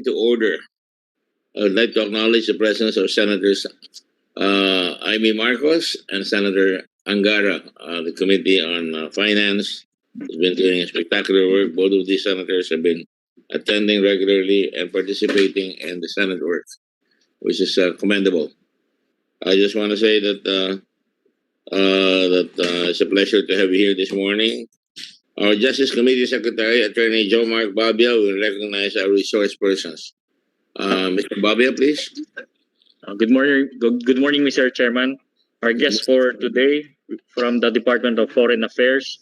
To order. I would like to acknowledge the presence of Senators Amy Marcos and Senator Angara. The Committee on Finance has been doing a spectacular work. Both of these senators have been attending regularly and participating in the Senate work, which is commendable. I just want to say that it's a pleasure to have you here this morning. Our Justice Committee Secretary, Attorney Joe Mark Babia, will recognize our resource persons. Mr. Babia, please. Good morning, Mr. Chairman. Our guest for today from the Department of Foreign Affairs,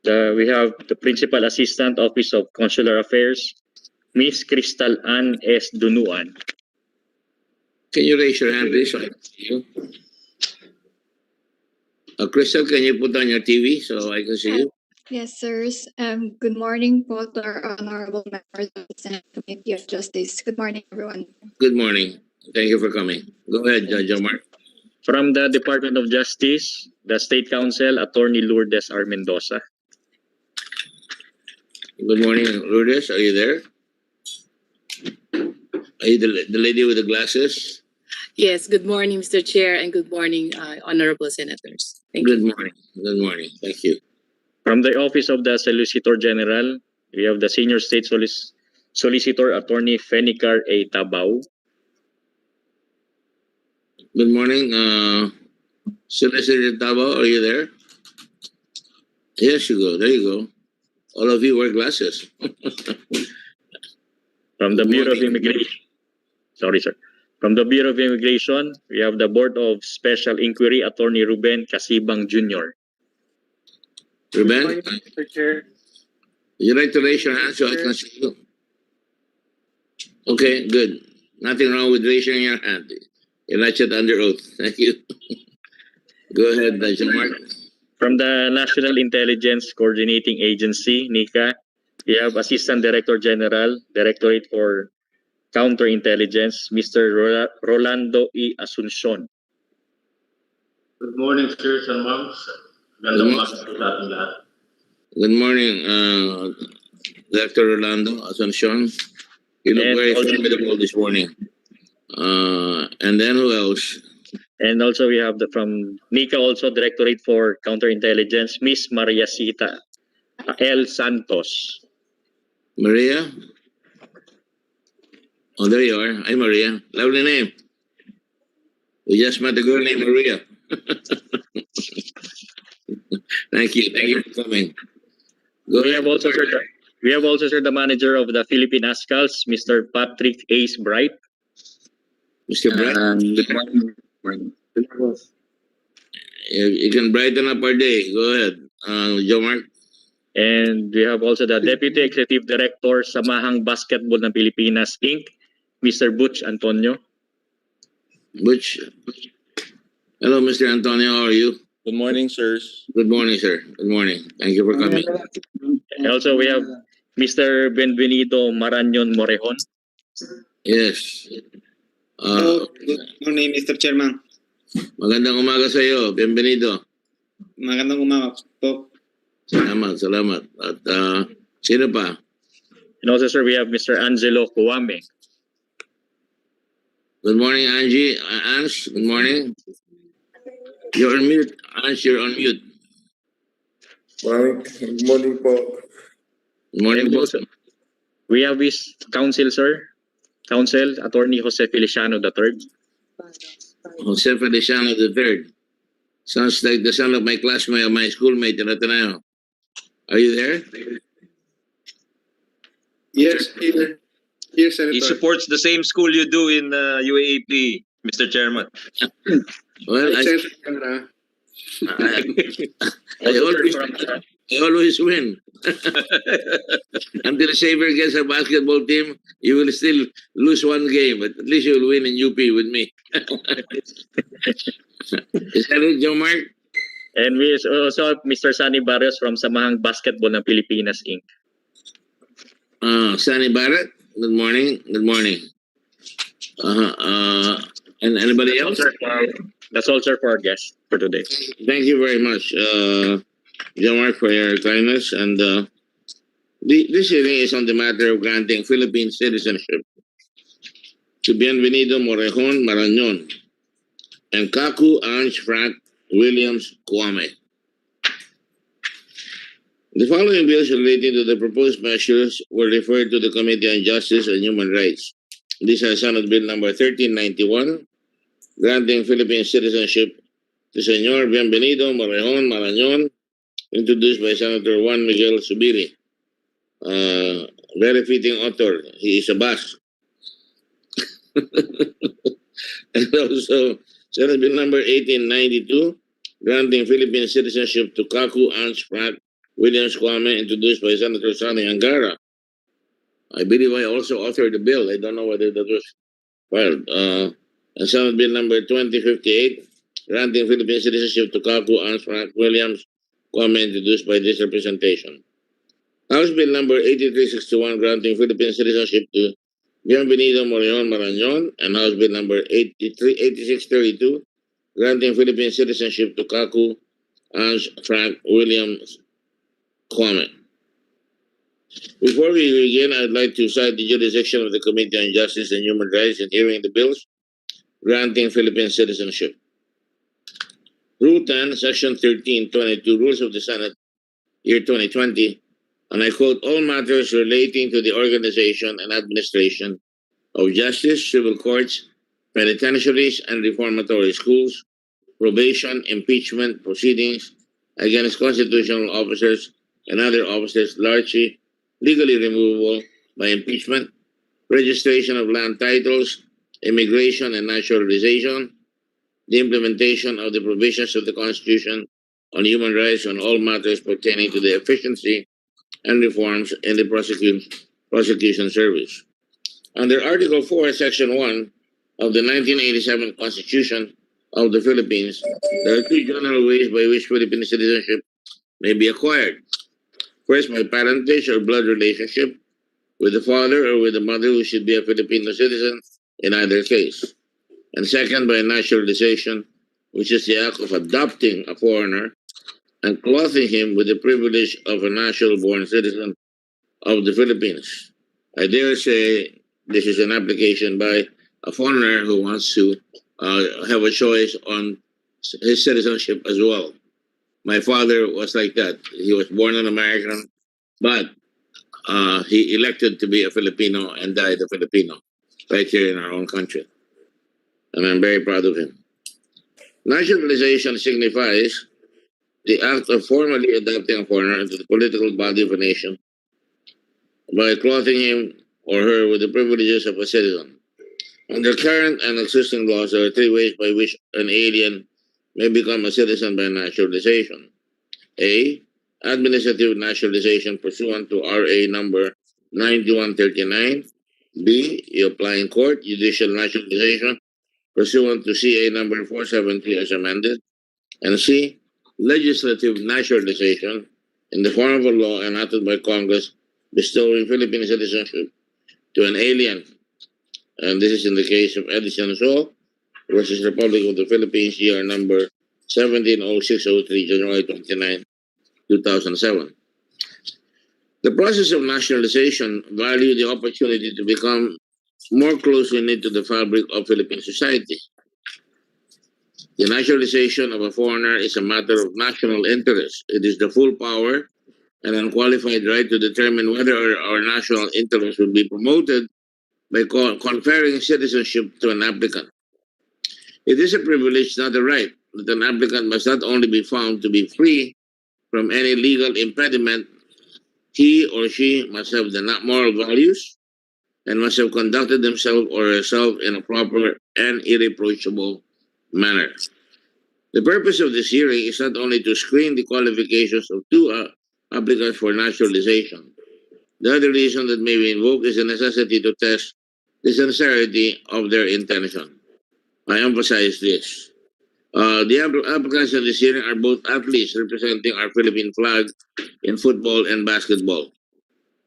we have the Principal Assistant Office of Consular Affairs, Miss Crystal Ann S. Dunuan. Can you raise your hand, please, so I can see you? Crystal, can you put on your TV so I can see you? Yes, sirs. Good morning, po to our honorable members of the Senate Committee of Justice. Good morning, everyone. Good morning. Thank you for coming. Go ahead, Judge Omar. From the Department of Justice, the State Counsel, Attorney Lourdes R. Mendoza. Good morning, Lourdes. Are you there? Are you the lady with the glasses? Yes, good morning, Mr. Chair, and good morning, honorable senators. Thank you. Good morning. Good morning. Thank you. From the Office of the Solicitor General, we have the Senior State Solicitor, Attorney Fenicar A. Tabao. Good morning, Solicitor Tabao. Are you there? Yes, you go. There you go. All of you wear glasses. From the Bureau of Immigration. Sorry, sir. From the Bureau of Immigration, we have the Board of Special Inquiry, Attorney Ruben Casibang Jr. Ruben, would you like to raise your hand so I can see you? Okay, good. Nothing wrong with raising your hand. You're not yet under oath. Thank you. Go ahead, Judge Mark. From the National Intelligence Coordinating Agency, NICA, we have Assistant Director General, Directorate for Counterintelligence, Mr. Rolando E. Asuncion. Good morning, sirs and moms. Good morning, Dr. Rolando Asuncion. You look very formidable this morning. And then who else? And also we have from NICA, also Directorate for Counterintelligence, Miss Maria Cita L. Santos. Maria? Oh, there you are. Hi, Maria. Lovely name. We just met a girl named Maria. Thank you. Thank you for coming. We have also, sir, the manager of the Philippine ASCALs, Mr. Patrick Ace Bright. Mr. Bright? You can brighten up our day. Go ahead, Joe Mark. And we have also the Deputy Executive Director, Samahang Basketball ng Pilipinas, Inc., Mr. Butch Antonio. Butch. Hello, Mr. Antonio. How are you? Good morning, sirs. Good morning, sir. Good morning. Thank you for coming. And also we have Mr. Bienvenido Maranyon Morejon. Yes. Good morning, Mr. Chairman. Magandang umaga sa iyo. Bienvenido. Magandang umaga po. Salamat. At sino pa? And also, sir, we have Mr. Angelo Kouame. Good morning, Ange. Ange, good morning. You're on mute. Ange, you're on mute. Good morning po. Good morning, po. We have his counsel, sir. Counsel, Attorney Jose Feliciano III. Jose Feliciano III. Sounds like the son of my classmate or my schoolmate in Ateneo. Are you there? Yes, Peter. Yes, Senator. He supports the same school you do in UAAP, Mr. Chairman. Well, I always win. Until Xavier gets a basketball team, you will still lose one game, but at least you will win in UP with me. Is that it, Joe Mark? And we also have Mr. Sunny Barrios from Samahang Basketball ng Pilipinas, Inc. Sunny Barrett, good morning. Good morning. And anybody else? That's all, sir, for our guests for today. Thank you very much, Joe Mark, for your kindness. And this hearing is on the matter of granting Philippine citizenship to Bienvenido, Morejon, Maran, and Kakou, Ange, Franck, Williams, Kouame. The following bills relating to the proposed measures were referred to the Committee on Justice and Human Rights. These are Senate Bill number 1391, granting Philippine citizenship to Senor Bienvenido, Morejon, Maran, introduced by Senator Juan Miguel Subiri. Very fitting author. He is a Basque. And also, Senate Bill number 1892, granting Philippine citizenship to Kakou, Ange, Franck, Williams, Kouame, introduced by Senator Sonny Angara. I believe I also authored the bill. I don't know whether that was filed. And Senate Bill number 2058, granting Philippine citizenship to Kakou, Ange, Franck, Williams, Kouame, introduced by this representation. House Bill number 8361, granting Philippine citizenship to Bienvenido, Morejon, Maran, and House Bill number 8632, granting Philippine citizenship to Kakou, Ange, Franck, Williams, Kouame. Before we begin, I'd like to cite the jurisdiction of the Committee on Justice and Human Rights in hearing the bills granting Philippine citizenship. Rule 10, Section 1322, Rules of the Senate, year 2020, and I quote, all matters relating to the organization and administration of justice, civil courts, penitentiaries, and reformatory schools, probation, impeachment proceedings against constitutional officers and other officers largely legally removable by impeachment, registration of land titles, immigration and naturalization, the implementation of the provisions of the Constitution on human rights on all matters pertaining to the efficiency and reforms in the prosecution service. Under Article 4, Section 1 of the 1987 Constitution of the Philippines, there are two general ways by which Philippine citizenship may be acquired. First, by parentage or blood relationship with the father or with the mother who should be a Filipino citizen in either case. And second, by naturalization, which is the act of adopting a foreigner and clothing him with the privilege of a natural-born citizen of the Philippines. I dare say this is an application by a foreigner who wants to have a choice on his citizenship as well. My father was like that. He was born an American, but he elected to be a Filipino and died a Filipino right here in our own country. And I'm very proud of him. Naturalization signifies the act of formally adopting a foreigner into the political body of a nation by clothing him or her with the privileges of a citizen. Under current and existing laws, there are three ways by which an alien may become a citizen by naturalization. A, administrative naturalization pursuant to RA number 9139. B, you apply in court, judicial naturalization pursuant to CA number 473 as amended. And C, legislative naturalization in the form of a law enacted by Congress bestowing Philippine citizenship to an alien. And this is in the case of Edison Shaw versus Republic of the Philippines, year number 170603, January 29, 2007. The process of nationalization values the opportunity to become more closely knit to the fabric of Philippine society. The naturalization of a foreigner is a matter of national interest. It is the full power and unqualified right to determine whether our national interest will be promoted by conferring citizenship to an applicant. It is a privilege, not a right, that an applicant must not only be found to be free from any legal impediment, he or she must have the moral values and must have conducted themselves or herself in a proper and irreproachable manner. The purpose of this hearing is not only to screen the qualifications of two applicants for naturalization. The other reason that may be invoked is the necessity to test the sincerity of their intention. I emphasize this. The applicants in this hearing are both athletes representing our Philippine flag in football and basketball.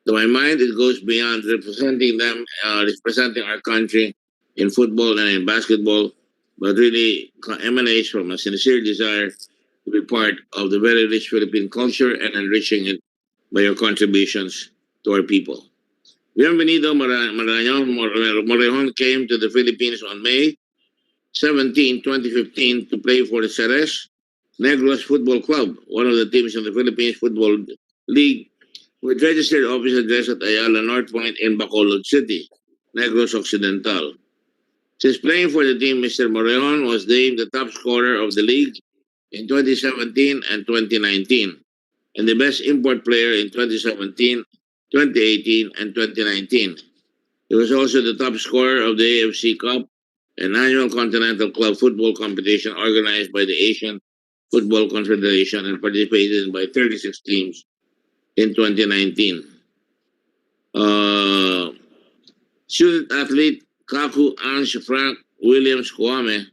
To my mind, it goes beyond representing them, representing our country in football and in basketball, but really emanates from a sincere desire to be part of the very rich Philippine culture and enriching it by your contributions to our people. Bienvenido Morejon came to the Philippines on May 17, 2015 to play for the Ceres Negros Football Club, one of the teams in the Philippines Football League, with registered office address at Ayala North Point in Bacolod City, Negros Occidental. Since playing for the team, Mr. Morejon was named the top scorer of the league in 2017 and 2019, and the best import player in 2017, 2018, and 2019. He was also the top scorer of the AFC Cup, an annual continental club football competition organized by the Asian Football Confederation and participated in by 36 teams in 2019. Student athlete Kakou, Ange, Franck, Williams, Kouame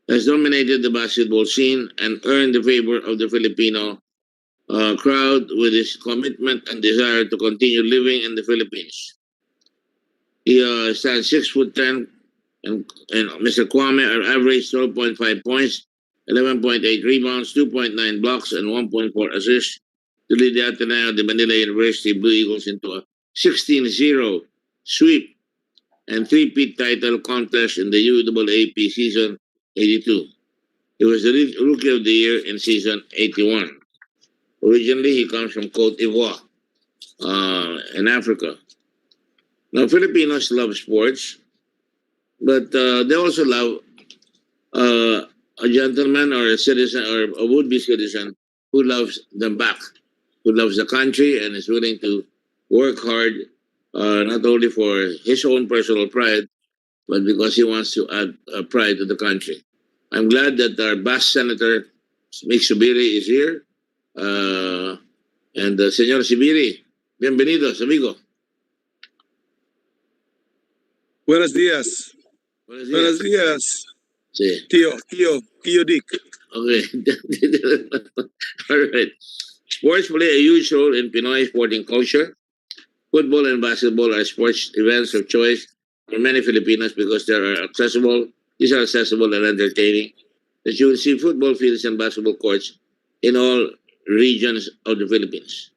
has dominated the basketball scene and earned the favor of the Filipino crowd with his commitment and desire to continue living in the Philippines. He stands 6'10", and Mr. Kouame averaged 12.5 points, 11.8 rebounds, 2.9 blocks, and 1.4 assists to lead the Ateneo de Manila University Blue Eagles into a 16-0 sweep and three-peat title contest in the UAAP season 82. He was the Rookie of the Year in season 81. Originally, he comes from Cote d'Ivoire in Africa. Now, Filipinos love sports, but they also love a gentleman or a citizen or a would-be citizen who loves them back, who loves the country and is willing to work hard, not only for his own personal pride, but because he wants to add pride to the country. I'm glad that our Bas Senator, Mick Subiri, is here. And Señor Subiri, bienvenidos, amigo. Buenos días. Buenos días. Sí. Tío Dick. Okay. All right. Sports play a huge role in Pinoy sporting culture. Football and basketball are sports events of choice for many Filipinos because they are accessible. These are accessible and entertaining. That you will see football fields and basketball courts in all regions of the Philippines.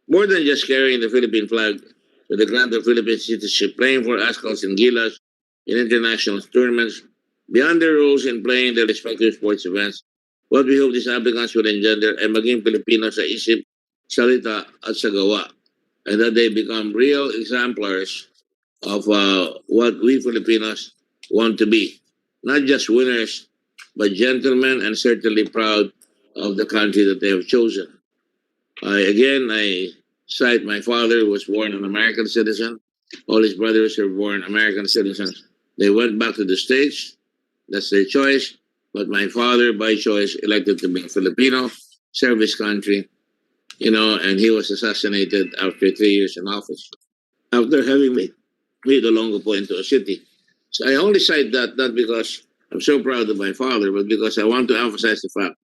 More than just carrying the Philippine flag with the grant of Philippine citizenship, playing for Ascals and Gilas in international tournaments, beyond their roles in playing their respective sports events, what we hope these applicants will engender ay maging Filipino sa isip, salita, at sa gawa, and that they become real exemplars of what we Filipinos want to be. Not just winners, but gentlemen and certainly proud of the country that they have chosen. I cite my father, who was born an American citizen. All his brothers were born American citizens. They went back to the States. That's their choice. But my father, by choice, elected to be a Filipino, serve his country, and he was assassinated after 3 years in office, after having made Olongapo into a city. So I only cite that not because I'm so proud of my father, but because I want to emphasize the fact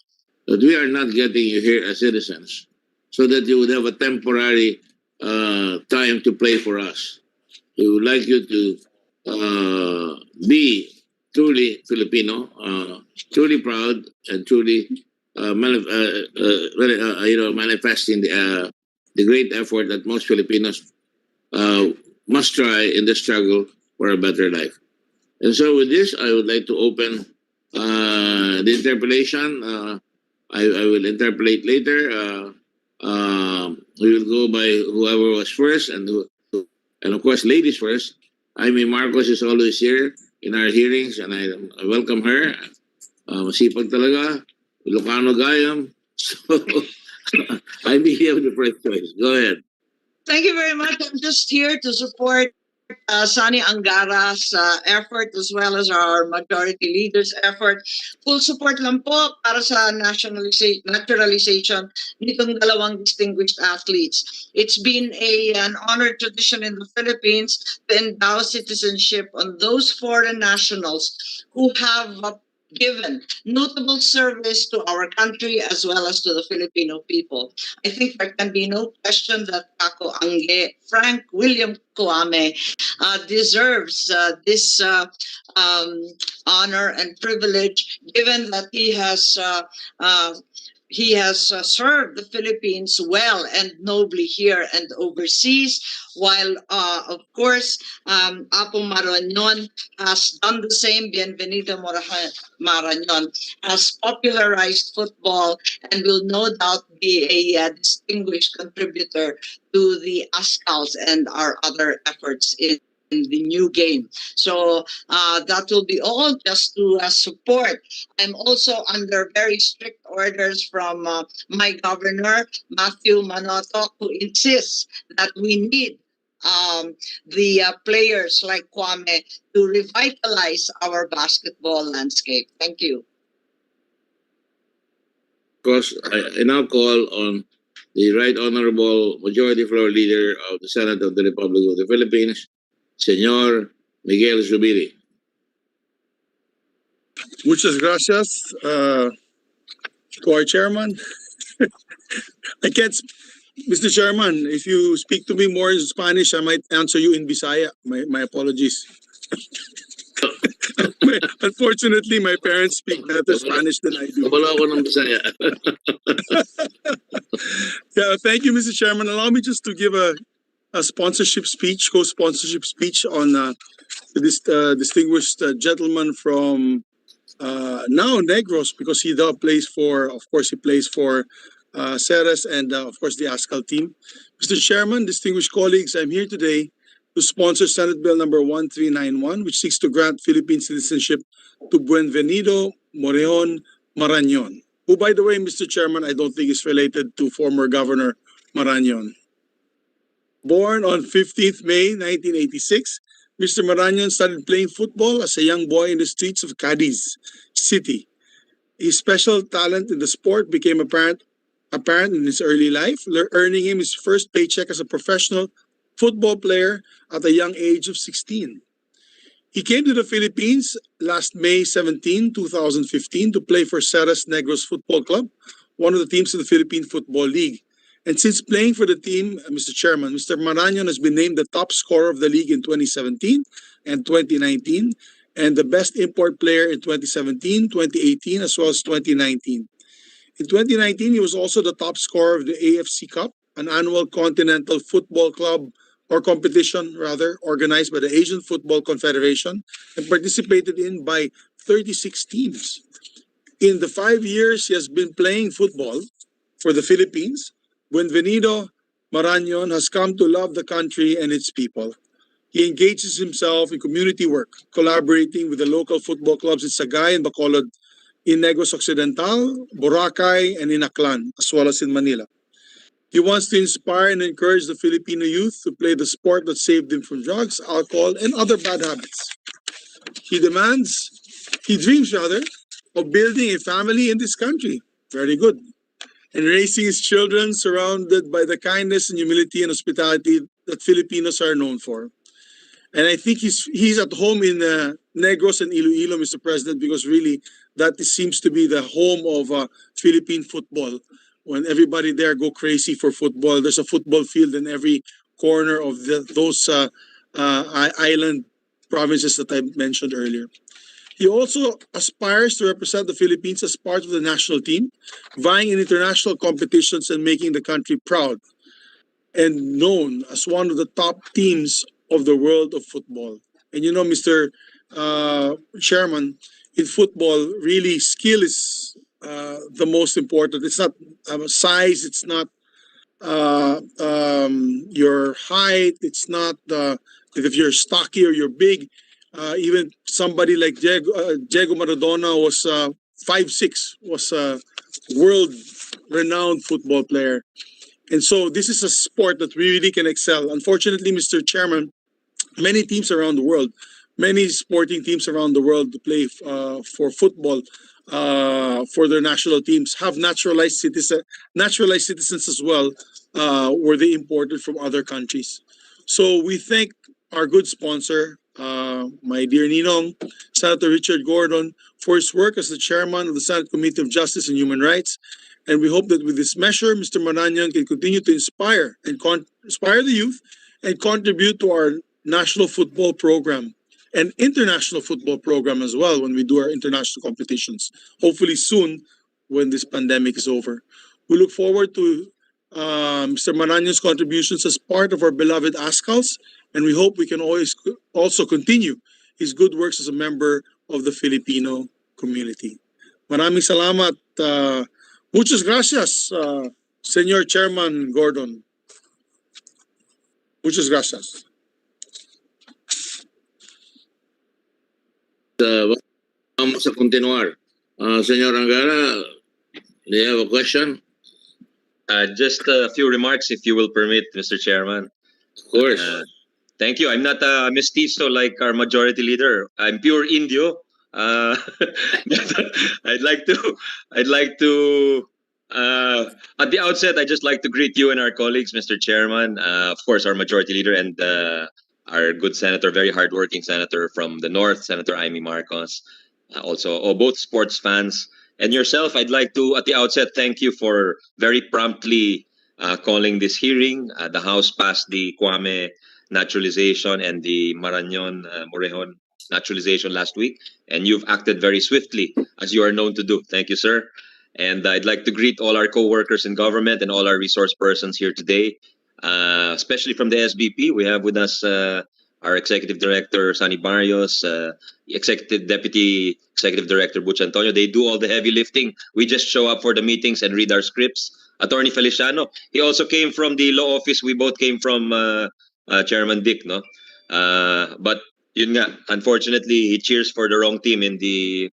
that we are not getting you here as citizens so that you would have a temporary time to play for us. We would like you to be truly Filipino, truly proud, and truly manifesting the great effort that most Filipinos must try in the struggle for a better life. And so with this, I would like to open the interpolation. I will interpolate later. We will go by whoever was first, and of course, ladies first. Amy Marcos is always here in our hearings, and I welcome her. Masipag talaga, Ilocano Gayam. So, Amy, you have the first choice. Go ahead. Thank you very much. I'm just here to support Sani Angara's effort as well as our majority leader's effort. Full support lang po para sa naturalization nitong dalawang distinguished athletes. It's been an honored tradition in the Philippines to endow citizenship on those foreign nationals who have given notable service to our country as well as to the Filipino people. I think there can be no question that Kakou, Ange, Franck, William, Kouame deserves this honor and privilege, given that he has he has served the Philippines well and nobly here and overseas, while, of course, Apo Marañon has done the same. Bienvenido Marañon has popularized football and will no doubt be a distinguished contributor to the ASCALs and our other efforts in the new game. So that will be all just to support. I'm also under very strict orders from my governor, Matthew Manotoc, who insists that we need the players like Kouame to revitalize our basketball landscape. Thank you. Of course, I now call on the Right Honorable Majority Floor Leader of the Senate of the Republic of the Philippines, Senor Miguel Zubiri. Muchas gracias to our chairman. I can't, Mr. Chairman, if you speak to me more in Spanish, I might answer you in Bisaya. My apologies. Unfortunately, my parents speak better Spanish than I do. Kabalo ako ng Bisaya. Yeah, thank you, Mr. Chairman. Allow me just to give a sponsorship speech, co-sponsorship speech on this distinguished gentleman from now Negros, because he now plays for, of course, he plays for Ceres and, of course, the ASCAL team. Mr. Chairman, distinguished colleagues, I'm here today to sponsor Senate Bill number 1391, which seeks to grant Philippine citizenship to Bienvenido Morejon Marañon, who, by the way, Mr. Chairman, I don't think is related to former Governor Marañon. Born on 15th May 1986, Mr. Marañon started playing football as a young boy in the streets of Cadiz City. His special talent in the sport became apparent in his early life, earning him his first paycheck as a professional football player at a young age of 16. He came to the Philippines last May 17, 2015 to play for Ceres Negros Football Club, one of the teams in the Philippine Football League. And since playing for the team, Mr. Chairman, Mr. Marañon has been named the top scorer of the league in 2017 and 2019, and the best import player in 2017, 2018, as well as 2019. In 2019, he was also the top scorer of the AFC Cup, an annual continental football club or competition, rather, organized by the Asian Football Confederation and participated in by 36 teams. In the 5 years he has been playing football for the Philippines, Bienvenido Marañon has come to love the country and its people. He engages himself in community work, collaborating with the local football clubs in Sagay and Bacolod, in Negros Occidental, Boracay, and in Aklan, as well as in Manila. He wants to inspire and encourage the Filipino youth to play the sport that saved them from drugs, alcohol, and other bad habits. He dreams of building a family in this country. Very good. And raising his children surrounded by the kindness and humility and hospitality that Filipinos are known for. And I think he's at home in Negros and Iloilo, Mr. President, because really that seems to be the home of Philippine football. When everybody there go crazy for football, there's a football field in every corner of those island provinces that I mentioned earlier. He also aspires to represent the Philippines as part of the national team, vying in international competitions and making the country proud and known as one of the top teams of the world of football. And you know, Mr. Chairman, in football, really skill is the most important. It's not size, it's not your height, it's not if you're stocky or you're big. Even somebody like Diego Maradona was 5'6", was a world-renowned football player. And so this is a sport that we really can excel. Unfortunately, Mr. Chairman, many teams around the world, many sporting teams around the world to play for football for their national teams have naturalized citizens as well, were they imported from other countries. So we thank our good sponsor, my dear Ninong, Senator Richard Gordon, for his work as the chairman of the Senate Committee of Justice and Human Rights. And we hope that with this measure, Mr. Marañon can continue to inspire the youth and contribute to our national football program and international football program as well when we do our international competitions. Hopefully soon, when this pandemic is over. We look forward to Mr. Maran's contributions as part of our beloved ASCALs, and we hope we can always also continue his good works as a member of the Filipino community. Maraming salamat. Muchas gracias, Senor Chairman Gordon. Muchas gracias. Vamos a continuar. Señor Angara, do you have a question? Just a few remarks, if you will permit, Mr. Chairman. Of course. Thank you. I'm not a mestizo like our majority leader. I'm pure Indio. I'd like to. At the outset, I'd just like to greet you and our colleagues, Mr. Chairman. Of course, our majority leader and our good senator, very hardworking senator from the north, Senator Amy Marcos. Also, both sports fans. And yourself, I'd like to, at the outset, thank you for very promptly calling this hearing. The House passed the Kouame naturalization and the Morejon naturalization last week, and you've acted very swiftly, as you are known to do. Thank you, sir. And I'd like to greet all our co-workers in government and all our resource persons here today, especially from the SBP. We have with us our Executive Director, Sani Barrios, Deputy Executive Director, Butch Antonio. They do all the heavy lifting. We just show up for the meetings and read our scripts. Attorney Feliciano, he also came from the law office. We both came from Chairman Dick, no? But yun nga, unfortunately, he cheers for the wrong team in the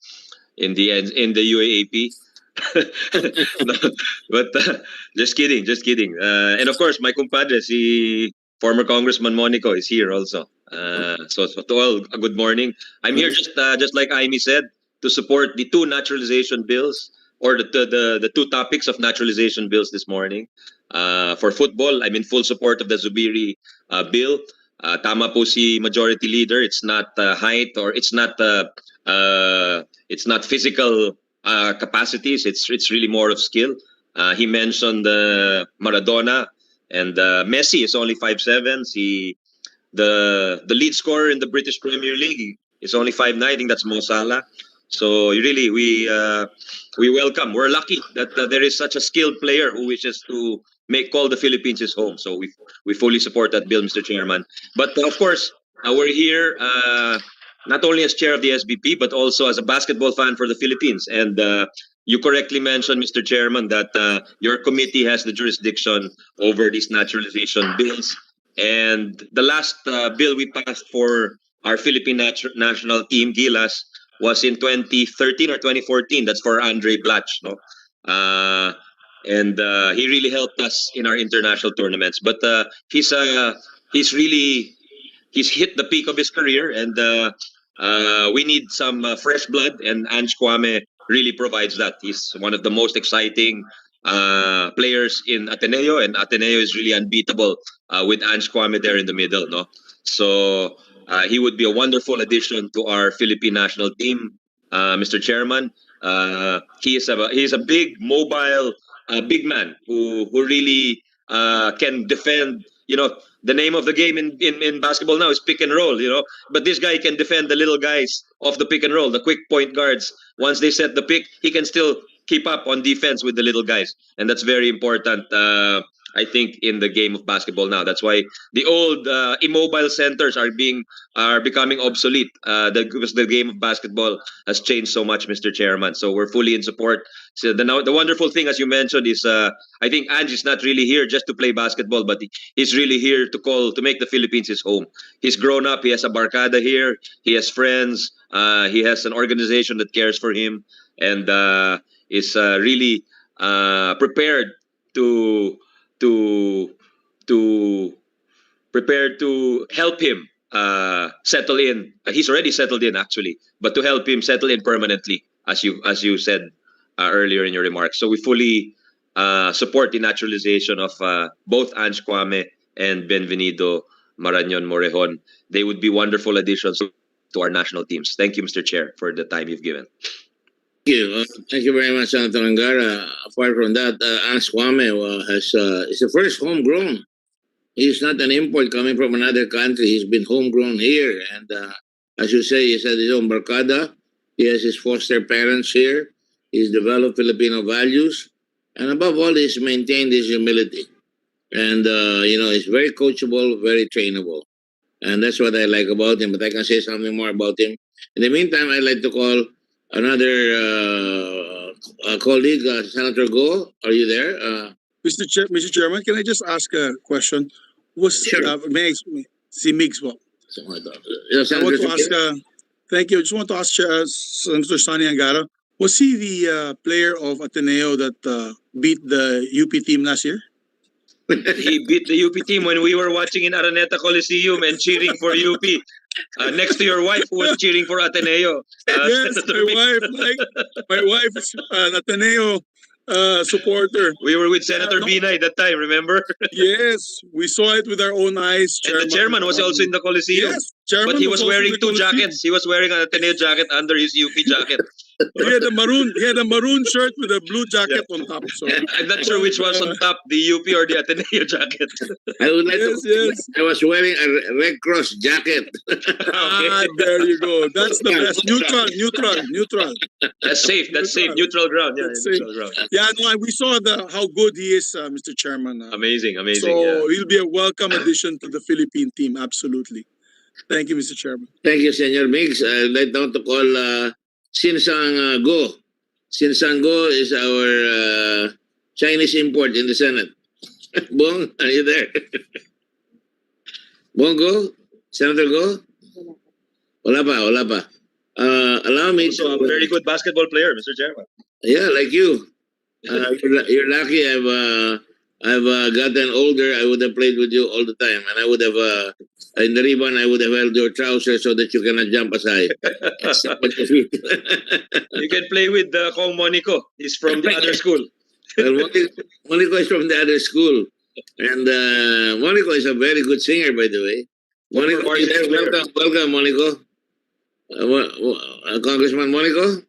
UAAP. No, but just kidding. And of course, my compadre, si former Congressman Monico, is here also. So to all, a good morning. I'm here just like Amy said, to support the two naturalization bills, or the two topics of naturalization bills this morning. For football, I'm in full support of the Zubiri bill. Tama po si Majority Leader. It's not height, or it's not physical capacities. It's really more of skill. He mentioned Maradona, and Messi is only 5'7". The lead scorer in the British Premier League is only 5'9". I think that's Mo Salah. So really, we welcome. We're lucky that there is such a skilled player who wishes to call the Philippines his home. So we fully support that bill, Mr. Chairman. But of course, we're here not only as chair of the SBP, but also as a basketball fan for the Philippines. And you correctly mentioned, Mr. Chairman, that your committee has the jurisdiction over these naturalization bills. And the last bill we passed for our Philippine national team, Gilas, was in 2013 or 2014. That's for Andre Blatch, no? And he really helped us in our international tournaments. But he's hit the peak of his career, and we need some fresh blood, and Ange Kouame really provides that. He's one of the most exciting players in Ateneo, and Ateneo is really unbeatable with Ange Kouame there in the middle, no? So he would be a wonderful addition to our Philippine national team, Mr. Chairman. He's a big, mobile, big man who really can defend. You know, the name of the game in basketball now is pick and roll, you know. But this guy can defend the little guys off the pick and roll, the quick point guards. Once they set the pick, he can still keep up on defense with the little guys. And that's very important, I think, in the game of basketball now. That's why the old immobile centers are becoming obsolete because the game of basketball has changed so much, Mr. Chairman. So we're fully in support. So the wonderful thing, as you mentioned, is I think Ange is not really here just to play basketball, but he's really here to make the Philippines his home. He's grown up. He has a barkada here. He has friends. He has an organization that cares for him, and is really prepared to help him settle in. He's already settled in, actually, but to help him settle in permanently, as you said earlier in your remarks. So we fully support the naturalization of both Ange Kouame and Bienvenido Morejon. They would be wonderful additions to our national teams. Thank you, Mr. Chair, for the time you've given. Thank you very much, Senator Angara. Apart from that, Ange Kouame is the first homegrown. He's not an import coming from another country. He's been homegrown here. And as you say, he's had his own barkada. He has his foster parents here. He's developed Filipino values, and above all, he's maintained his humility. And he's very coachable, very trainable, and that's what I like about him. But I can say something more about him. In the meantime, I'd like to call another colleague, Senator Go. Are you there? Mr. Chairman, can I just ask a question? Sure. May I see Migs po? Yes, I want to Senator ask, thank you. I just want to ask Senator Sani Angara, was he the player of Ateneo that beat the UP team last year? He beat the UP team when we were watching in Araneta Coliseum and cheering for UP. Next to your wife who was cheering for Ateneo. Yes, Senator Migs. my wife is an Ateneo supporter. We were with Senator Binay that time, remember? Yes, we saw it with our own eyes. And the chairman was also in the Coliseum. Yes, chairman but he was also wearing in the two Coliseum. jackets. He was wearing an Ateneo jacket under his UP jacket. He had a maroon shirt with a blue jacket on top. So I'm not sure which was on top, the UP or the Ateneo jacket. I would like yes. I was wearing a Red Cross jacket. Ah, there you go. That's the best. Neutral. That's safe. That's safe. Neutral ground. Yeah, That's neutral ground. Yeah, no, we saw how good he is, Mr. Chairman. Amazing. So he'll be a welcome addition to the Philippine team. Absolutely. Thank you, Mr. Chairman. Thank you, Senor Migs. I'd like now to call Sinsang Go. Sinsang Go is our Chinese import in the Senate. Bong, are you there? Bong Go? Senator Go? Wala pa. Allow me Also to... a very good basketball player, Mr. Chairman. Yeah, like you. You're lucky. I've gotten older. I would have played with you all the time, and I would have in the ribbon. I would have held your trousers so that you cannot jump as high. You can play with Kong Monico. He's from the other school. Well, Monico is from the other school, and Monico is a very good singer, by the way. Monico, welcome, Monico. Congressman Monico.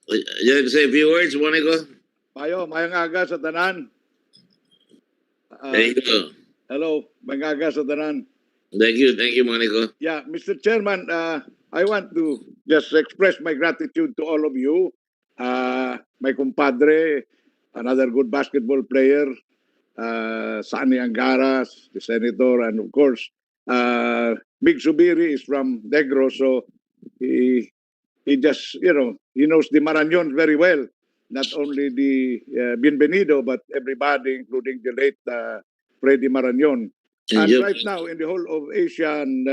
You like to say a few words, Monico? Mayong aga sa tanan. There you go. Hello, mayong aga sa tanan. Thank you, Monico. Yeah, Mr. Chairman, I want to just express my gratitude to all of you. My compadre, another good basketball player, Sani Angara, the senator, and of course, Big Subiri is from Negros, so he just, he knows the Marañon very well. Not only the Bienvenido, but everybody, including the late Freddy Marañon. And right now, in the whole of Asian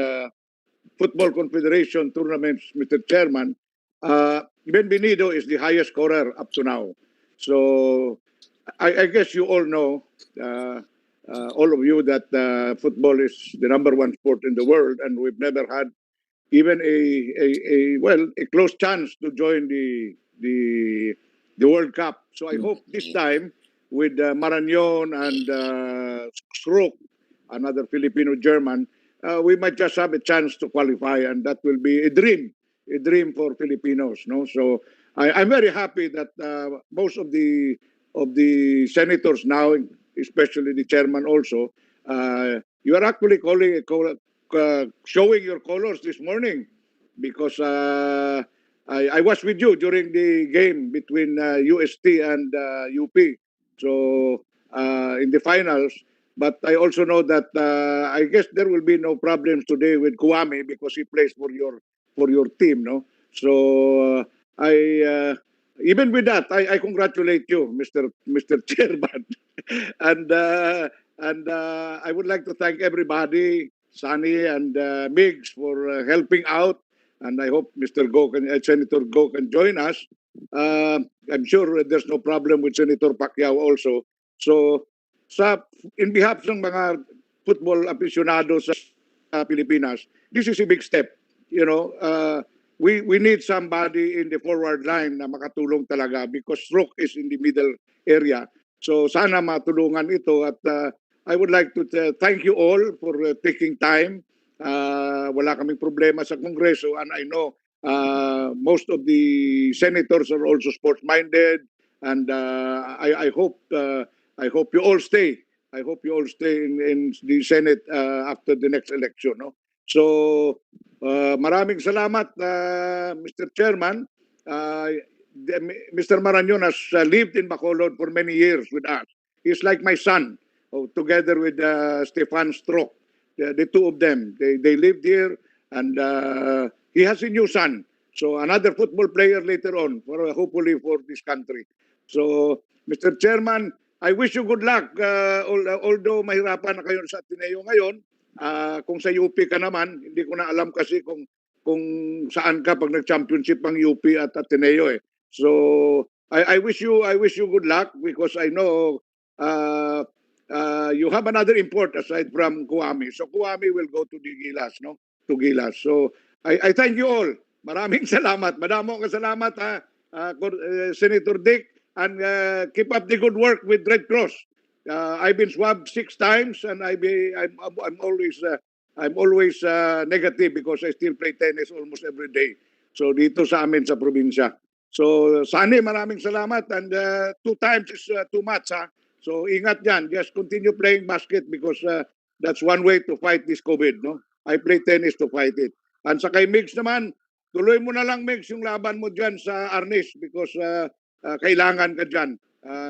Football Confederation tournaments, Mr. Chairman, Bienvenido is the highest scorer up to now. So I guess you all know, all of you, that football is the #1 sport in the world, and we've never had even a close chance to join the World Cup. So I hope this time with Marañon and Stroke, another Filipino German, we might just have a chance to qualify, and that will be a dream for Filipinos. No, so I'm very happy that most of the senators now, especially the chairman, also, you are actually showing your colors this morning, because I was with you during the game between UST and UP. So in the finals. But I also know that I guess there will be no problems today with Kouame, because he plays for your team, no? So even with that, I congratulate you, Mr. Chairman, and I would like to thank everybody, Sani and Migs, for helping out, and I hope Senator Go can join us. I'm sure there's no problem with Senator Pacquiao also. So in behalf ng mga football aficionados sa Pilipinas, this is a big step. We need somebody in the forward line na makatulong talaga, because Stroke is in the middle area. So sana matulungan ito, at I would like to thank you all for taking time. Wala kaming problema sa Kongreso, and I know most of the senators are also sports-minded, and I hope you all stay. I hope you all stay in the Senate after the next election. No? So maraming salamat, Mr. Chairman. Mr. Maran has lived in Bacolod for many years with us. He's like my son, together with Stefan Stroke. The two of them, they lived here, and he has a new son. So another football player later on, hopefully for this country. So, Mr. Chairman, I wish you good luck. Although mahirapan na kayo sa Ateneo ngayon, kung sa UP ka naman, hindi ko na alam kasi kung saan ka pag nag-championship ang UP at Ateneo eh. So I wish you good luck because I know you have another import aside from Kouame. So Kouame will go to the Gilas, no? To Gilas. So I thank you all. Maraming salamat. Madamo ka salamat ha, Senator Dick, and keep up the good work with Red Cross. I've been swabbed 6 times and I'm always negative because I still play tennis almost every day. So dito sa amin sa probinsya. So Sani, maraming salamat, and 2 times is too much ha. So ingat yan. Just continue playing basket because that's one way to fight this COVID, no? I play tennis to fight it. And sa kay Migs naman, tuloy mo na lang Migs yung laban mo dyan sa Arnis because kailangan ka dyan.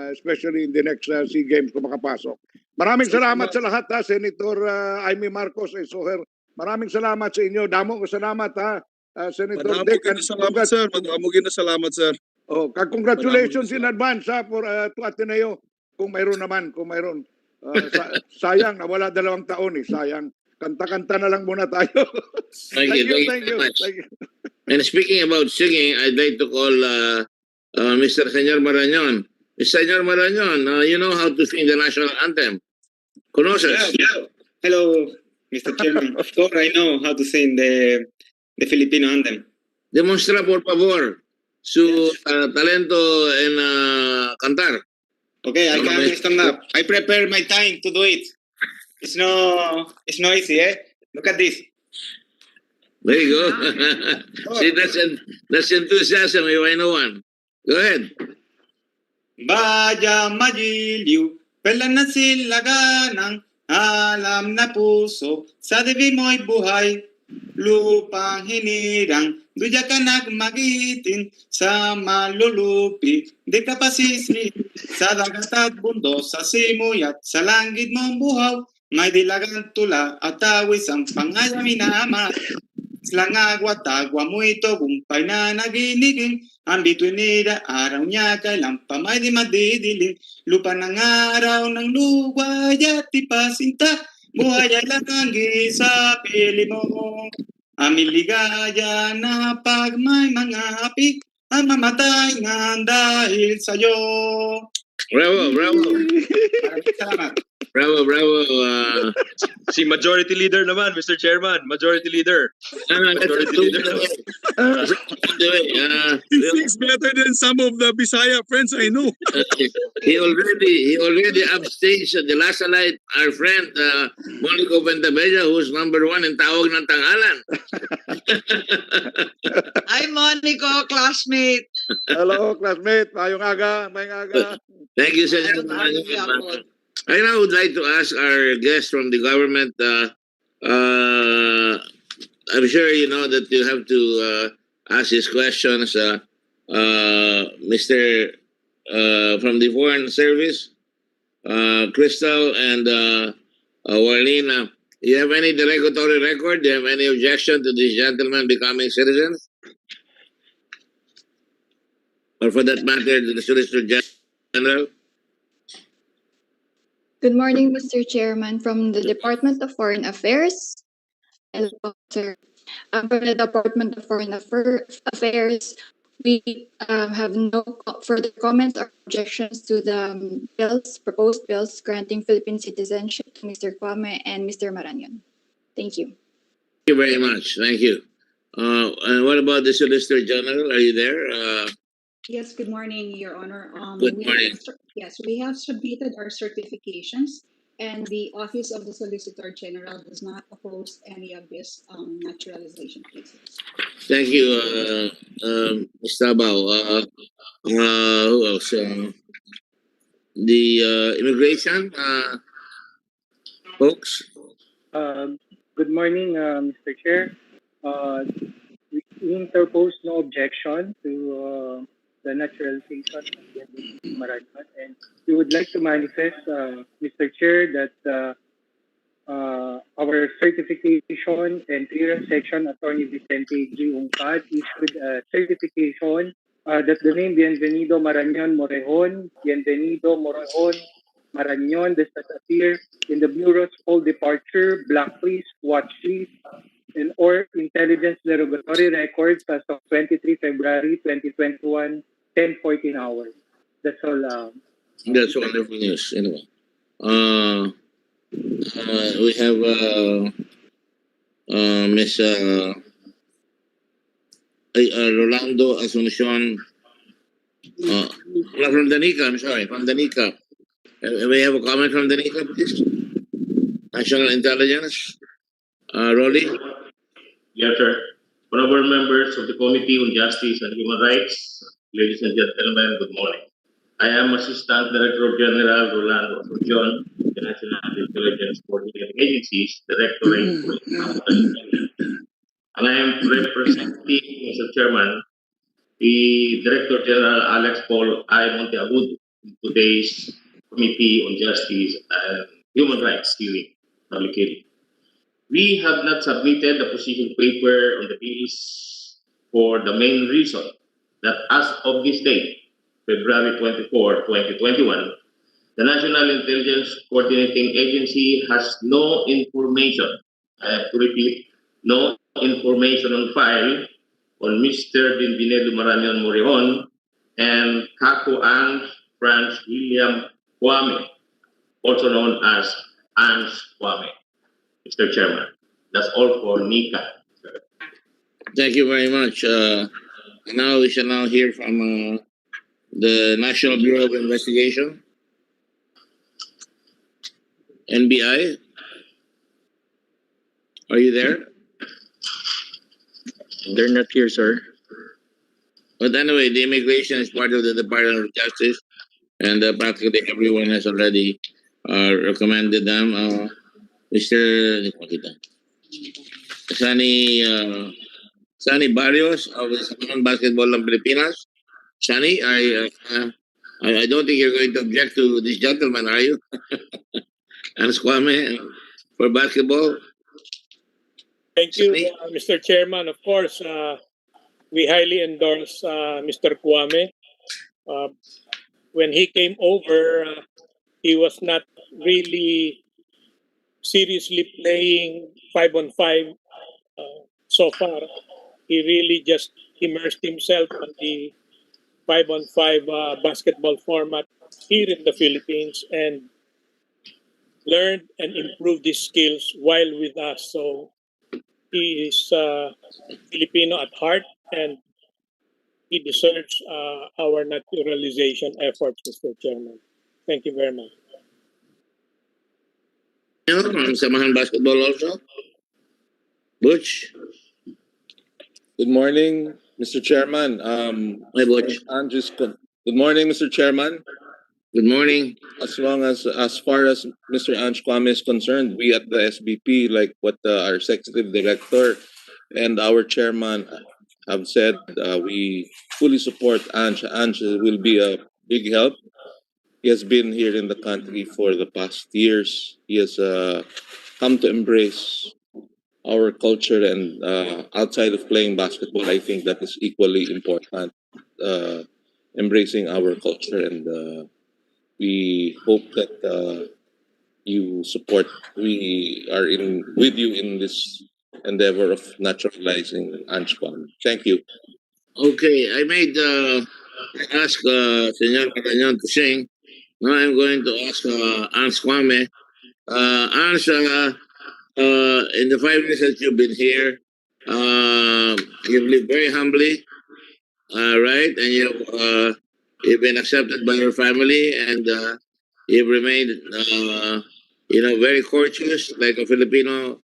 Especially in the next SEA Games kung makapasok. Maraming salamat sa lahat ha, Senator Amy Marcos, I saw her. Maraming salamat sa inyo. Damo ko salamat ha, Senator Dick. Salamat sir. Madamugin na salamat sir. Oh, congratulations in advance ha, for to Ateneo. Kung mayroon naman, kung mayroon. Sayang, nawala 2 taon eh. Sayang. Kanta-kanta na lang muna tayo. Thank you very much. And speaking about singing, I'd like to call Mr. Senor Marañon. Senor Marañon, you know how to sing the national anthem. Conoces? Yeah. Hello, Mr. Chairman. Of course, I know how to sing the Filipino anthem. Demonstra por favor su talento en cantar. Okay, I can stand up. I prepare my time to do it. It's no easy, eh? Look at this. There you go. See, that's enthusiasm if I know one. Go ahead. Vaya magiliw, pala na silaganang, alam na puso, sa dibi mo'y buhay, lupang hinirang, duya ka nagmagitin, sa malulupi, di ka pasisi, sa dagat at bundo, sa simoy at sa langit mong buhaw, may dilagang tula at tawis ang pangayami na ama. Slangagwa tagwa mo ito, gumpay na naginiging, ang bituinida, araw niya kailang pamay di madidiling, lupa ng araw ng luway at ipasinta, buhay ay lang ang sa pili mo. Aming ligaya na pag may mga api, ang mamatay nga dahil sa'yo. Bravo, bravo. Maraming salamat. Bravo. Si Majority Leader naman, Mr. Chairman. Majority Leader. Majority Leader. He sings better than some of the Bisaya friends I know. He already upstaged the last light our friend Monico Ventabella, who's #1 in Tawag ng Tanghalan. Hi, Monico, classmate. Hello, classmate. Mayong aga. Thank you, Senor. I now would like to ask our guest from the government. I'm sure you know that you have to ask these questions. Mr. From the Foreign Service, Crystal and Warlina, you have any derogatory record? Do you have any objection to these gentlemen becoming citizens? Or for that matter, to the Solicitor General? Good morning, Mr. Chairman, from the Department of Foreign Affairs. Hello, sir. From the Department of Foreign Affairs, we have no further comments or objections to the proposed bills granting Philippine citizenship to Mr. Kouame and Mr. Marañon. Thank you. Thank you very much. Thank you. And what about the Solicitor General? Are you there? Yes, good morning, Your Honor. Good morning. We have submitted our certifications, and the Office of the Solicitor General does not oppose any of these naturalization cases. Thank you, Ms. Tabao. Who else? The immigration folks. Good morning, Mr. Chair. We interpose no objection to the naturalization of Bienvenido Maran. And we would like to manifest, Mr. Chair, that our certification and clearance section, Attorney Vicente G. Ungkad, issued a certification that the name Bienvenido Maranyon Morejon, Bienvenido Morejon Maranyon does not appear in the Bureau's full departure, blacklist, watch list, and or intelligence derogatory records as of 23 February 2021, 10:14 hours. That's all. That's wonderful news. Anyway, we have Miss Rolando Asuncion. From Danica. I'm sorry, from Danica. We have a comment from Danica, please. National Intelligence. Rolly. Yes, sir. Honorable members of the Committee on Justice and Human Rights, ladies and gentlemen, good morning. I am Assistant Director General Rolando Asuncion, the National Intelligence Coordinating Agency's Directorate for Intelligence. And I am representing, Mr. Chairman, the Director General Alex Paul I. Monteagudo in today's Committee on Justice and Human Rights hearing, public hearing. We have not submitted the position paper on the bills for the main reason that as of this date, February 24, 2021, the National Intelligence Coordinating Agency has no information, I have to repeat, no information on file on Mr. Bienvenido Maranyon Morejon and Kakou Ange Franck William Kouame, also known as Ange Kouame. Mr. Chairman, that's all for NICA. Thank you very much. Now we shall now hear from the National Bureau of Investigation, NBI. Are you there? They're not here, sir. But anyway, the immigration is part of the Department of Justice, and practically everyone has already recommended them. Mr. Sani Barrios of the Samahan Basketball ng Pilipinas. Sani, I don't think you're going to object to this gentleman, are you? Ange Kouame for basketball. Thank you, Mr. Chairman. Of course, we highly endorse Mr. Kouame. When he came over, he was not really seriously playing 5-on-5 so far. He really just immersed himself on the 5-on-5 basketball format here in the Philippines and learned and improved his skills while with us. So he is Filipino at heart, and he deserves our naturalization efforts, Mr. Chairman. Thank you very much. From Samahan Basketball also. Butch. Good morning, Mr. Chairman. Hi, Butch. Good morning, Mr. Chairman. Good morning. As far as Mr. Ange Kouame is concerned, we at the SBP, like what our executive director and our chairman have said, we fully support Ange. Ange will be a big help. He has been here in the country for the past years. He has come to embrace our culture, and outside of playing basketball, I think that is equally important, embracing our culture, and we hope that you support. We are with you in this endeavor of naturalizing Ange Kouame. Thank you. Okay, I made ask Senor Maranyon to sing. Now I'm going to ask Ange Kouame. Ange, in the 5 years that you've been here, you've lived very humbly, right? And you've been accepted by your family, and you've remained, very courteous, like a Filipino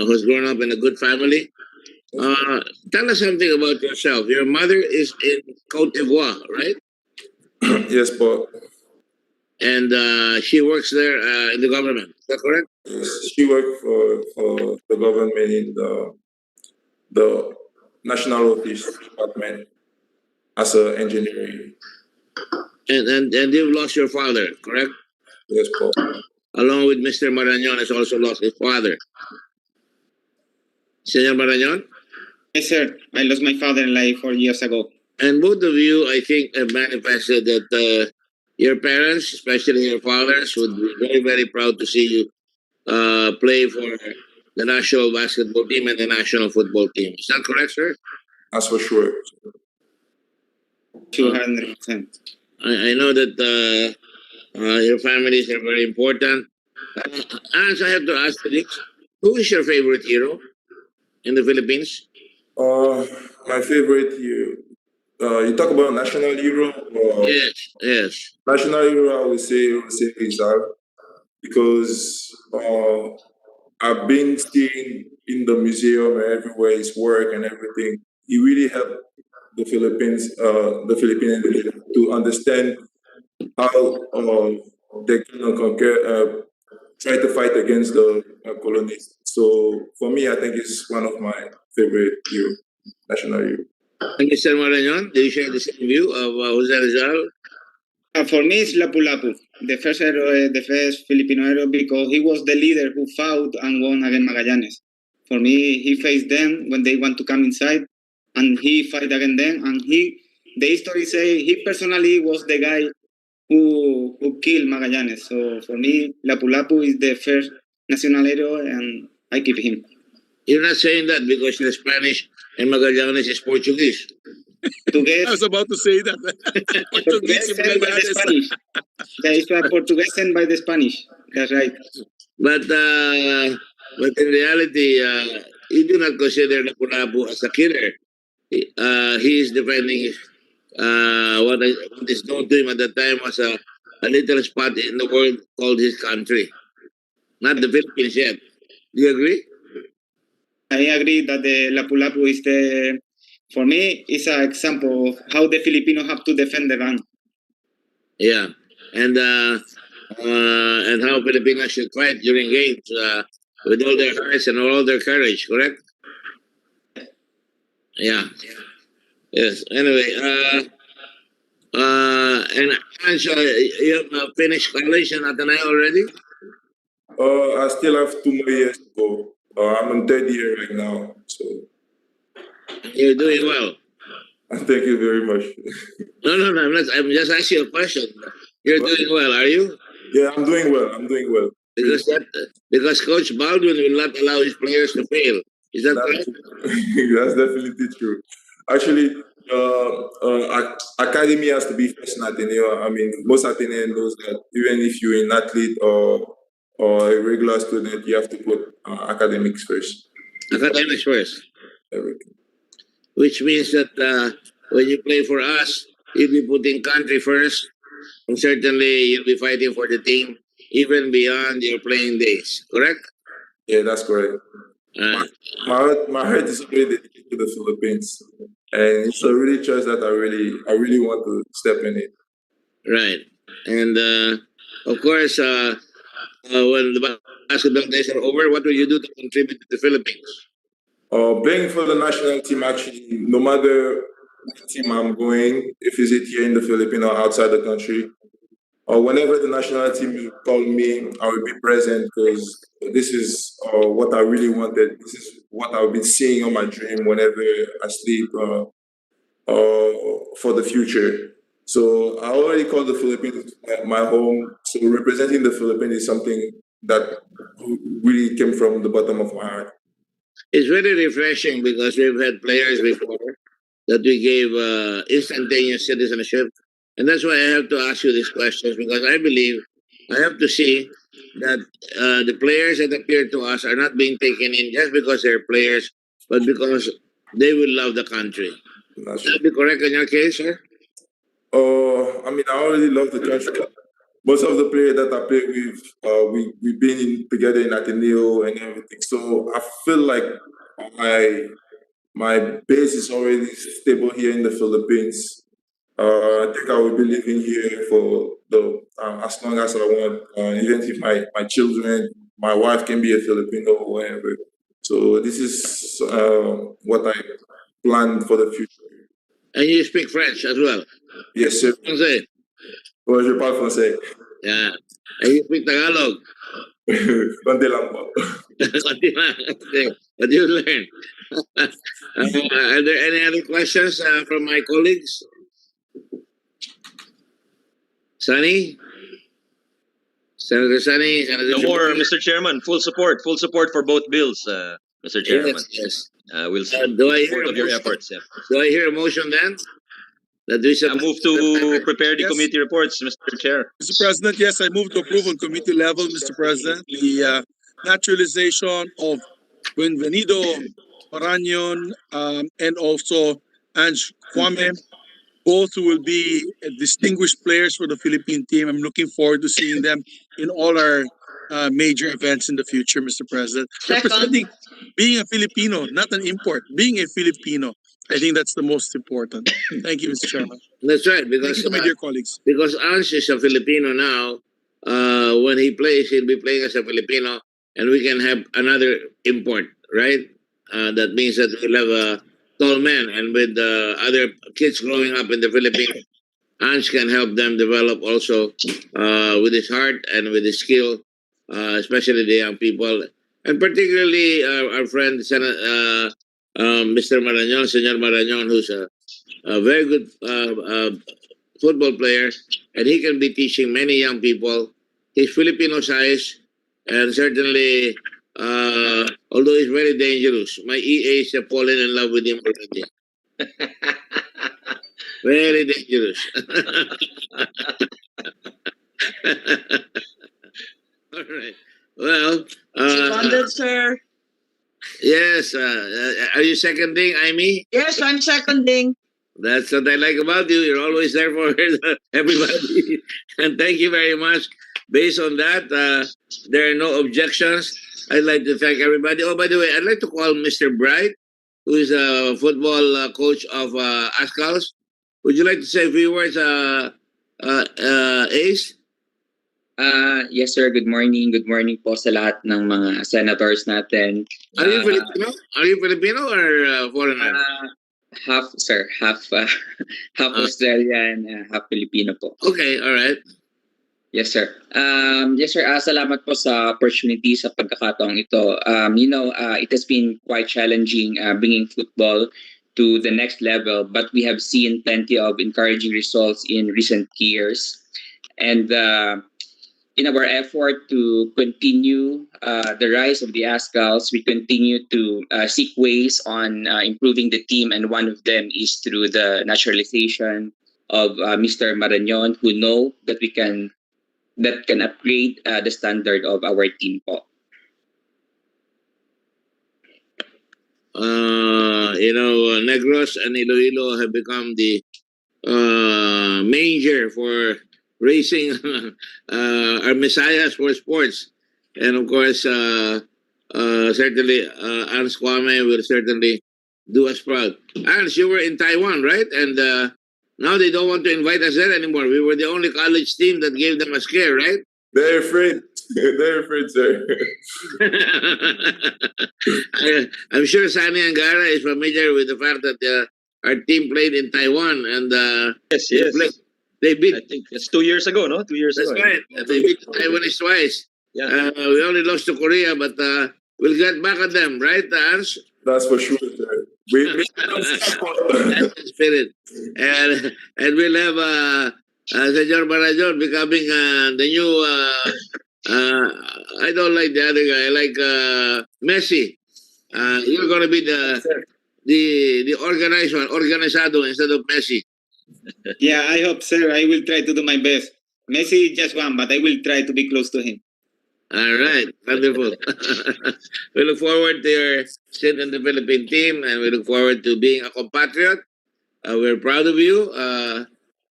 who's grown up in a good family. Tell us something about yourself. Your mother is in Cote d'Ivoire, right? Yes, but And she works there in the government. Is that correct? she worked for the government in the national office department as an engineer. And you've lost your father, correct? Yes, po. Along with Mr. Marañon has also lost his father. Senor Marañon? Yes, sir. I lost my father like 4 years ago. And both of you, I think, have manifested that your parents, especially your fathers, would be very, very proud to see you play for the national basketball team and the national football team. Is that correct, sir? That's for sure. 200%. I know that your families are very important. Ange, I have to ask you this. Who is your favorite hero in the Philippines? My favorite hero. You talk about national hero? Yes. National hero, I would say Rizal, because I've been seeing in the museum and everywhere his work and everything. He really helped the Philippines, the Philippines to understand how they can conquer, try to fight against the colonists. So for me, I think it's one of my favorite hero, national hero. And Mr. Marañon, do you share the same view of Jose Rizal? For me, it's Lapu-Lapu, the first hero, the first Filipino hero, because he was the leader who fought and won against Magallanes. For me, he faced them when they want to come inside, and he fight against them. And the history say he personally was the guy who killed Magallanes. So for me, Lapu-Lapu is the first national hero, and I keep him. You're not saying that because you're Spanish and Magallanes is Portuguese. I was about to say that. Portuguese sent by the Spanish. That is why Portuguese sent by the Spanish. That's right. But in reality, you do not consider Lapu-Lapu as a killer. He is defending what is known to him at the time as a little spot in the world called his country. Not the Philippines yet. Do you agree? I agree that the Lapu-Lapu is for me, it's an example of how the Filipinos have to defend the land. Yeah, and how Filipinos should fight during games with all their hearts and all their courage. Correct? Yeah. Yes. Anyway, and Ange, you have finished college in Ateneo already? I still have 2 more years to go. I'm in third year right now, so. You're doing well. Thank you very much. No, I'm just asking you a question. You're doing well, are you? Yeah, I'm doing well. Because Coach Baldwin will not allow his players to fail. Is that correct? That's definitely true. Actually, academy has to be first in Ateneo. I mean, most Atenean knows that even if you're an athlete or a regular student, you have to put academics first. Academics first. Everything. Which means that when you play for us, you'll be putting country first, and certainly you'll be fighting for the team even beyond your playing days. Correct? Yeah, that's correct. My heart is really dedicated to the Philippines, and it's a really choice that I really want to step in it. Right, and of course, when the basketball days are over, what will you do to contribute to the Philippines? Playing for the national team, actually, no matter what team I'm going, if it's here in the Philippines or outside the country, or whenever the national team call me, I will be present because this is what I really wanted. This is what I've been seeing on my dream whenever I sleep for the future. So I already call the Philippines my home. So representing the Philippines is something that really came from the bottom of my heart. It's very refreshing because we've had players before that we gave instantaneous citizenship. And that's why I have to ask you these questions, because I believe I have to see that the players that appear to us are not being taken in just because they're players, but because they will love the country. Would that be correct in your case, sir? I mean, I already love the country. Most of the players that I play with, we've been together in Ateneo and everything. So I feel like my base is already stable here in the Philippines. I think I will be living here for as long as I want, even if my children, my wife can be a Filipino or whatever. So this is what I plan for the future. And you speak French as well. Yes, sir. Français. Well, je parle français. Yeah. And you speak Tagalog. Konti lang po. Okay, but you learn. Are there any other questions from my colleagues? Sunny? Senator Sunny? Senator No more, Shubin? Mr. Chairman. Full support for both bills, Mr. Chairman. Yes. We'll Do I hear support a of your motion? efforts. Yeah. Do I hear a motion then? That we I move to prepare the Yes. committee reports, Mr. Chair. Mr. President, yes, I move to approve on committee level, Mr. President, the naturalization of Bienvenido, Maran, and also Ange, Kouame, both who will be distinguished players for the Philippine team. I'm looking forward to seeing them in all our major events in the future, Mr. President. Second. Representing, being a Filipino, not an import, being a Filipino, I think that's the most important. Thank you, Mr. Chairman. That's right, Thank because you to my dear colleagues. because Ange is a Filipino now. When he plays, he'll be playing as a Filipino, and we can have another import, right? That means that we'll have a tall man, and with other kids growing up in the Philippines, Ange can help them develop also with his heart and with his skill, especially the young people, and particularly our friend Mr. Marañon, Senor Marañon, who's a very good football player, and he can be teaching many young people. He's Filipino size, and certainly, although he's very dangerous, my EAs have fallen in love with him already. Very dangerous. All right. Well, Seconded, sir. yes. Are you seconding, Amy? Yes, I'm seconding. That's what I like about you. You're always there for everybody. And thank you very much. Based on that, there are no objections. I'd like to thank everybody. Oh, by the way, I'd like to call Mr. Bright, who is a football coach of Ascals. Would you like to say a few words, Ace? Yes, sir. Good morning. Good morning po sa lahat ng mga senators natin. Are you Filipino? Are you Filipino or foreigner? Half, sir. Half Australian, half Filipino po. Okay, all right. Yes, sir. Yes, sir. Salamat po sa opportunity sa pagkakataong ito. It has been quite challenging bringing football to the next level, but we have seen plenty of encouraging results in recent years. And in our effort to continue the rise of the Ascals, we continue to seek ways on improving the team, and one of them is through the naturalization of Mr. Marañon, who know that can upgrade the standard of our team po. Negros and Iloilo have become the major for raising our messiahs for sports. And of course, certainly Ange Kouame will certainly do us proud. Ange, you were in Taiwan, right? And now they don't want to invite us there anymore. We were the only college team that gave them a scare, right? They're afraid. They're afraid, sir. I'm sure Sani Angara is familiar with the fact that our team played in Taiwan, and Yes. they beat. I think it's 2 years ago, no? 2 years That's ago. right. They beat the Taiwanese twice. Yeah. We only lost to Korea, but we'll get back at them, right, Ange? That's for sure, sir. That's the spirit. And we'll have Senor Marajon becoming the new. I don't like the other guy. I like Messi. You're going to be the organized one, organizado instead of Messi. Yeah, I hope, sir. I will try to do my best. Messi just won, but I will try to be close to him. All right, wonderful. We look forward to your stint in the Philippine team, and we look forward to being a compatriot. We're proud of you.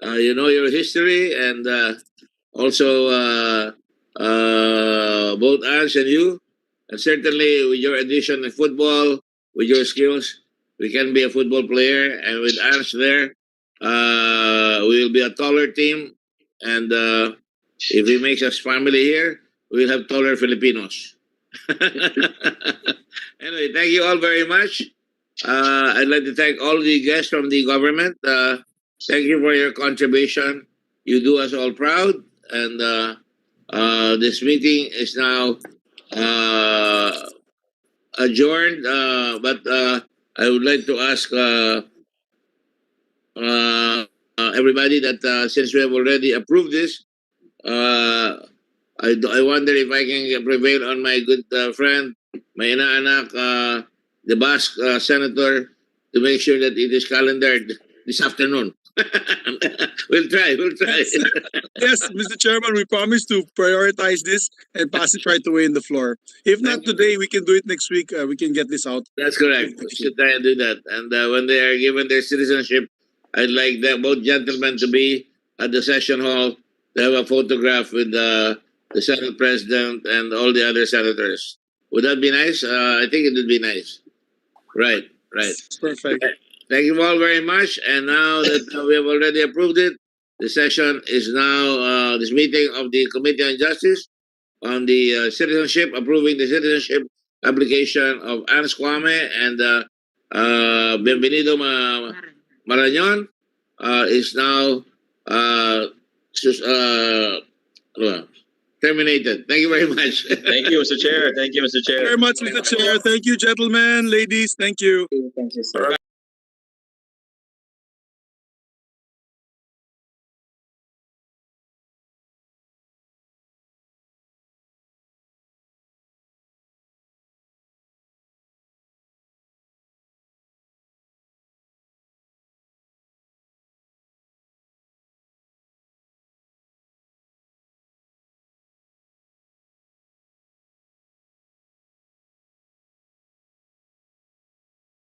You know your history, and also both Ange and you. And certainly with your addition in football, with your skills, we can be a football player. And with Ange there, we will be a taller team. And if he makes us family here, we'll have taller Filipinos. Anyway, thank you all very much. I'd like to thank all the guests from the government. Thank you for your contribution. You do us all proud. And this meeting is now adjourned. But I would like to ask everybody that since we have already approved this, I wonder if I can prevail on my good friend, my inaanak, the Basque senator, to make sure that it is calendared this afternoon. We'll try. Yes, Mr. Chairman, we promise to prioritize this and pass it right away in the floor. If not today, we can do it next week. We can get this out. That's correct. We should try and do that. And when they are given their citizenship, I'd like both gentlemen to be at the session hall to have a photograph with the Senate President and all the other senators. Would that be nice? I think it would be nice. Right. Perfect. Thank you all very much. And now that we have already approved it, the session is now this meeting of the Committee on Justice on the citizenship, approving the citizenship application of Ange Kouame and Bienvenido Maran is now terminated. Thank you very much. Thank you, Mr. Chair. Thank you very much, Mr. Chair. Thank you, gentlemen, ladies. Thank you. Thank you, sir.